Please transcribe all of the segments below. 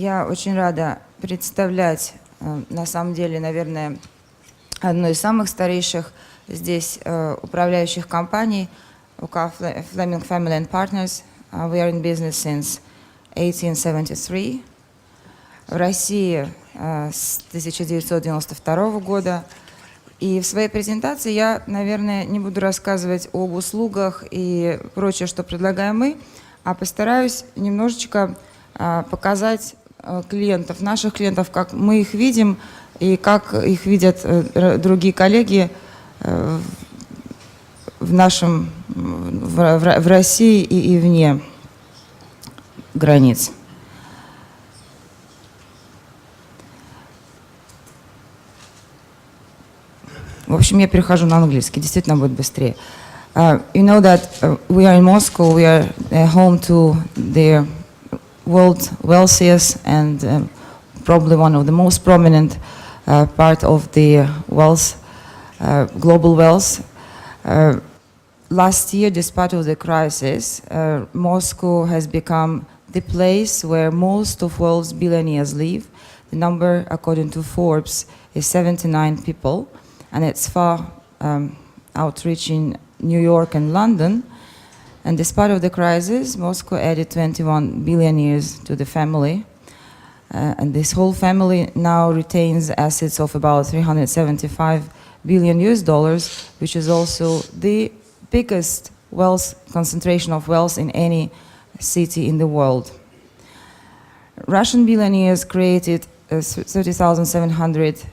Я очень рада представлять, на самом деле, наверное, одну из самых старейших здесь управляющих компаний, УК Fleming Family and Partners. We are in business since 1873. В России с 1992 года. И в своей презентации я, наверное, не буду рассказывать об услугах и прочее, что предлагаем мы, а постараюсь немножечко показать клиентов, наших клиентов, как мы их видим и как их видят другие коллеги в России и вне границ. В общем, я перехожу на английский, действительно будет быстрее. You know that we are in Moscow, we are home to the world's wealthiest and probably one of the most prominent part of the wealth, global wealth. Last year, despite of the crisis, Moscow has become the place where most of world's billionaires live. The number, according to Forbes, is 79 people, and it's far outreaching New York and London. And despite of the crisis, Moscow added 21 billionaires to the family. And this whole family now retains assets of about 375 billion US dollars, which is also the biggest wealth concentration of wealth in any city in the world. Russian billionaires created 30,700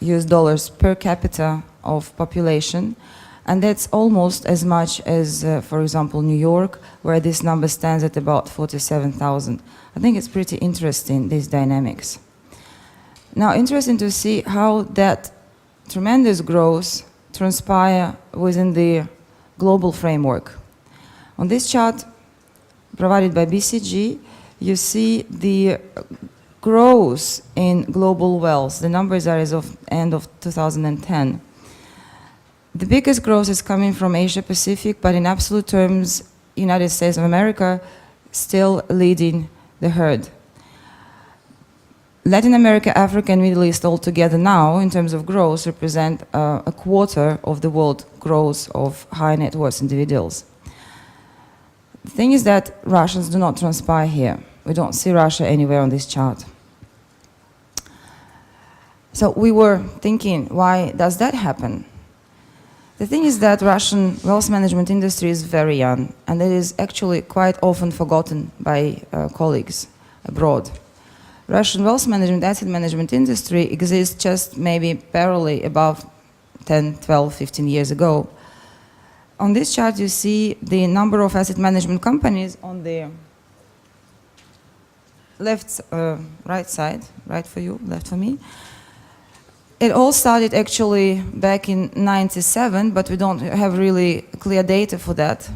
US dollars per capita of population. And that's almost as much as, for example, New York, where this number stands at about 47,000. I think it's pretty interesting, these dynamics. Now, interesting to see how that tremendous growth transpire within the global framework. On this chart, provided by BCG, you see the growth in global wealth. The numbers are as of end of 2010. The biggest growth is coming from Asia Pacific, but in absolute terms, United States of America still leading the herd. Latin America, Africa, and Middle East all together now, in terms of growth, represent a quarter of the world growth of high net worth individuals. The thing is that Russians do not transpire here. We don't see Russia anywhere on this chart. So we were thinking, why does that happen? The thing is that Russian wealth management industry is very young, and it is actually quite often forgotten by colleagues abroad. Russian wealth management, asset management industry exists just maybe barely above 10, 12, 15 years ago. On this chart you see the number of asset management companies on the left, right side, right for you, left for me. It all started actually back in '97, but we don't have really clear data for that.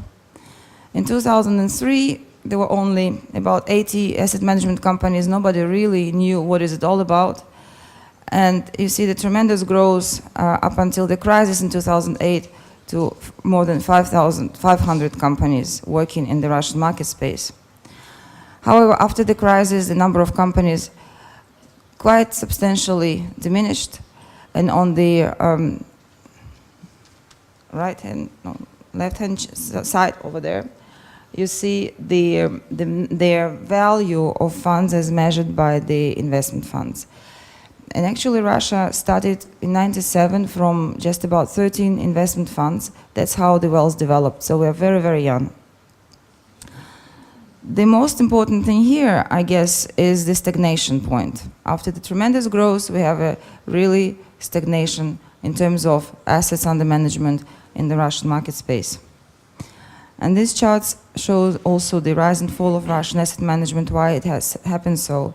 In 2003, there were only about 80 asset management companies. Nobody really knew what is it all about. And you see the tremendous growth up until the crisis in 2008 to more than 5,500 companies working in the Russian market space. However, after the crisis, the number of companies quite substantially diminished. And on the left-hand side over there, you see their value of funds as measured by the investment funds. And actually, Russia started in '97 from just about 13 investment funds. That's how the wealth developed. So we're very, very young. The most important thing here, I guess, is the stagnation point. After the tremendous growth, we have a really stagnation in terms of assets under management in the Russian market space. And these charts show also the rise and fall of Russian asset management, why it has happened so.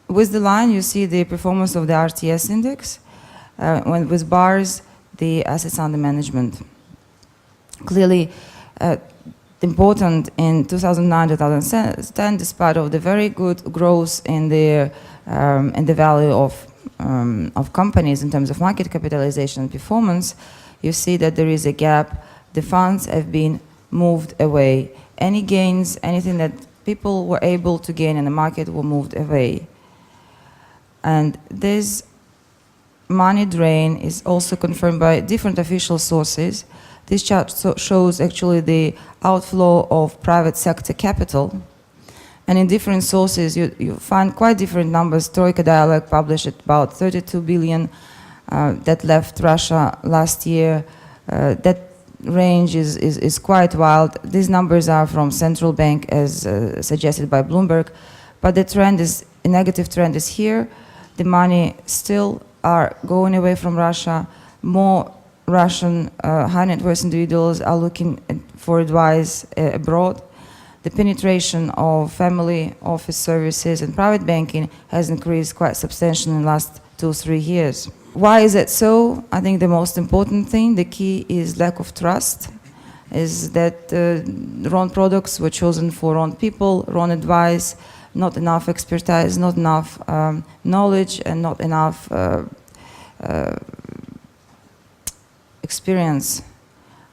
With the line, you see the performance of the RTS index, with bars, the assets under management. Clearly, important in 2009-2010, despite of the very good growth in the value of companies in terms of market capitalization and performance, you see that there is a gap. The funds have been moved away. Any gains, anything that people were able to gain and the market were moved away. And this money drain is also confirmed by different official sources. This chart shows actually the outflow of private sector capital. And in different sources, you find quite different numbers. Troika Dialogue published about 32 billion that left Russia last year. That range is quite wild. These numbers are from central bank as suggested by Bloomberg. But the trend is, a negative trend is here. The money still are going away from Russia. More Russian high net worth individuals are looking for advice abroad. The penetration of family office services and private banking has increased quite substantially in the last 2-3 years. Why is that so? I think the most important thing, the key is lack of trust, is that wrong products were chosen for wrong people, wrong advice, not enough expertise, not enough knowledge, and not enough experience,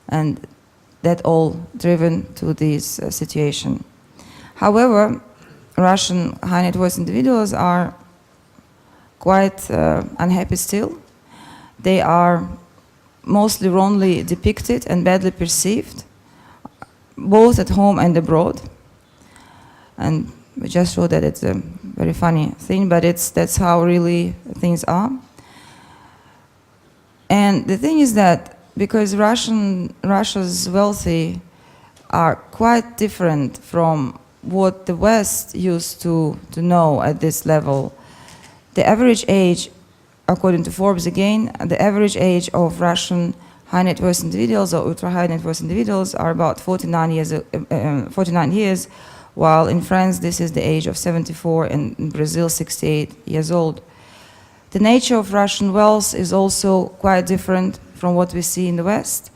and that all driven to this situation. However, Russian high net worth individuals are quite unhappy still. They are mostly wrongly depicted and badly perceived, both at home and abroad. And we just showed that it's a very funny thing, but that's how really things are. And the thing is that because Russia's wealthy are quite different from what the West used to know at this level. The average age, according to Forbes again, the average age of Russian high net worth individuals or ultra high net worth individuals are about 49 years, while in France this is the age of 74 and in Brazil 68 years old. The nature of Russian wealth is also quite different from what we see in the West.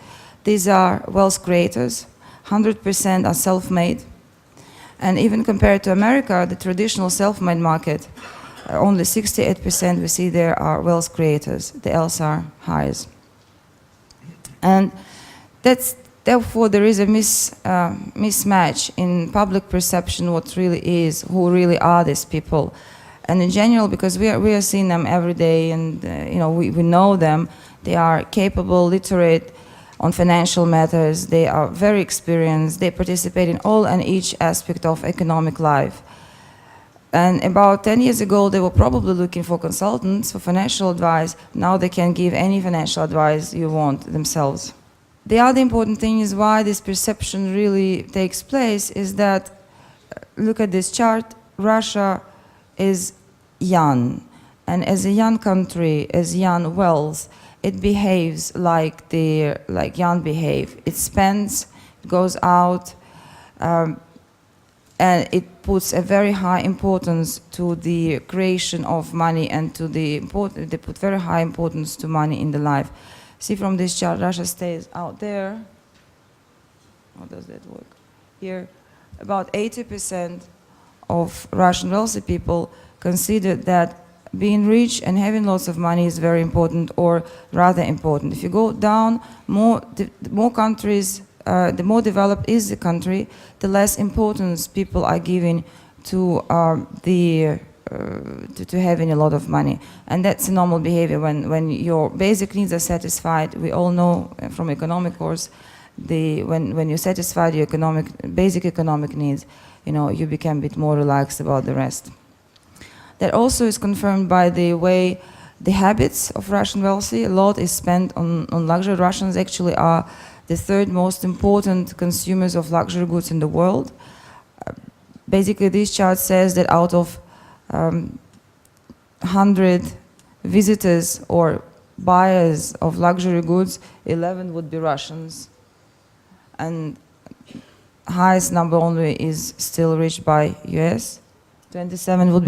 These are wealth creators, 100% are self-made, and even compared to America, the traditional self-made market, only 68% we see there are wealth creators, the else are highs. And therefore there is a mismatch in public perception what really is, who really are these people. And in general, because we are seeing them every day and we know them, they are capable, literate on financial matters, they are very experienced, they participate in all and each aspect of economic life. And about 10 years ago, they were probably looking for consultants for financial advice. Now they can give any financial advice you want themselves. The other important thing is why this perception really takes place is that, look at this chart, Russia is young. And as a young country, as young wealth, it behaves like young behave. It spends, it goes out, and it puts a very high importance to the creation of money and to they put very high importance to money in the life. See from this chart, Russia stays out there. How does that work? Here, about 80% of Russian wealthy people consider that being rich and having lots of money is very important, or rather important. If you go down, the more countries, the more developed is the country, the less importance people are giving to having a lot of money. And that's a normal behavior when your basic needs are satisfied. We all know from economic course, when you satisfy your basic economic needs, you become a bit more relaxed about the rest. That also is confirmed by the way the habits of Russian wealthy. A lot is spent on luxury. Russians actually are the third most important consumers of luxury goods in the world. Basically, this chart says that out of 100 visitors or buyers of luxury goods, 11 would be Russians. And highest number only is still reached by US. 27 would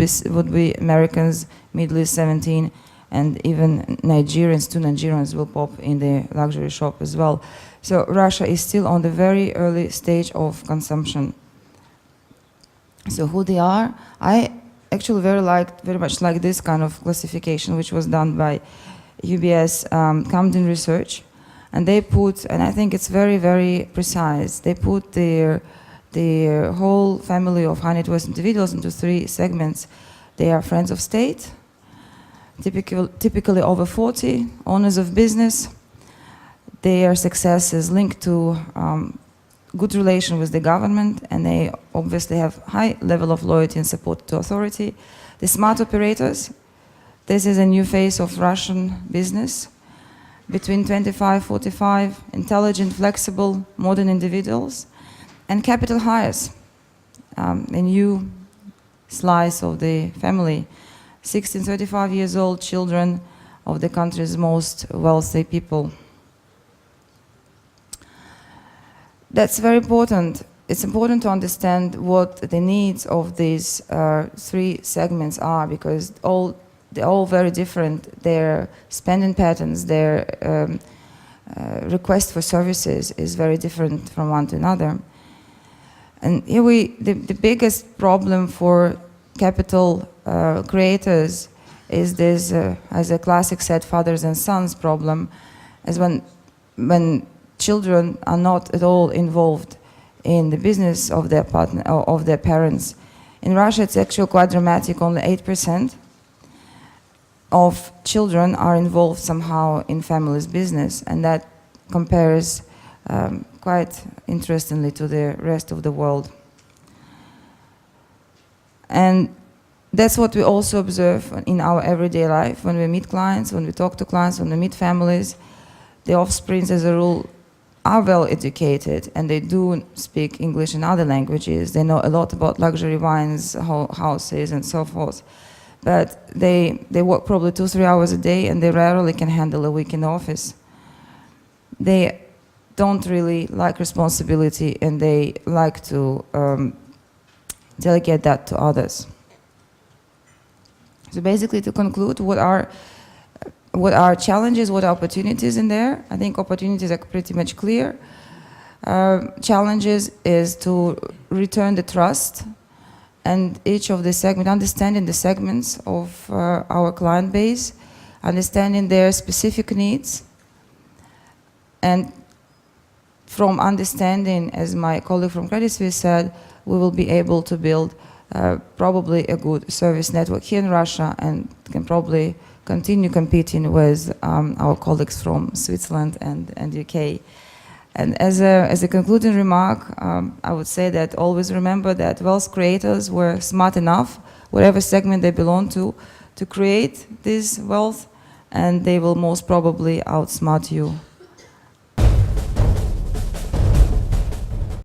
be Americans, Middle East 17, and even Nigerians, 2 Nigerians will pop in the luxury shop as well. So Russia is still on the very early stage of consumption. So who they are? I actually very much like this kind of classification, which was done by UBS Camden Research. And they put, and I think it's very, very precise, they put their the whole family of high net worth individuals into three segments. They are friends of state, typically over 40, owners of business. Their success is linked to good relation with the government, and they obviously have high level of loyalty and support to authority. The smart operators, this is a new phase of Russian business. Between 25, 45, intelligent, flexible, modern individuals, and capital hires, a new slice of the family. 16, 35 years old children of the country's most wealthy people. That's very important. It's important to understand what the needs of these three segments are, because they're all very different. Their spending patterns, their request for services is very different from one to another. And here the biggest problem for capital creators is this, as a classic said, fathers and sons problem, as when children are not at all involved in the business of their partner or of their parents. In Russia, it's actually quite dramatic. Only 8% of children are involved somehow in family's business, and that compares quite interestingly to the rest of the world. And that's what we also observe in our everyday life when we meet clients, when we talk to clients, when we meet families. The offsprings, as a rule, are well educated, and they do speak English and other languages. They know a lot about luxury wines, houses, and so forth. But they work probably 2-3 hours a day, and they rarely can handle a week in the office. They don't really like responsibility, and they like to delegate that to others. So basically, to conclude, what are challenges, what are opportunities in there? I think opportunities are pretty much clear. Challenges is to return the trust, and each of the segments, understanding the segments of our client base, understanding their specific needs, and from understanding, as my colleague from Credit Suisse said, we will be able to build probably a good service network here in Russia, and can probably continue competing with our colleagues from Switzerland and UK. And as a concluding remark, I would say that always remember that wealth creators were smart enough, whatever segment they belong to create this wealth, and they will most probably outsmart you.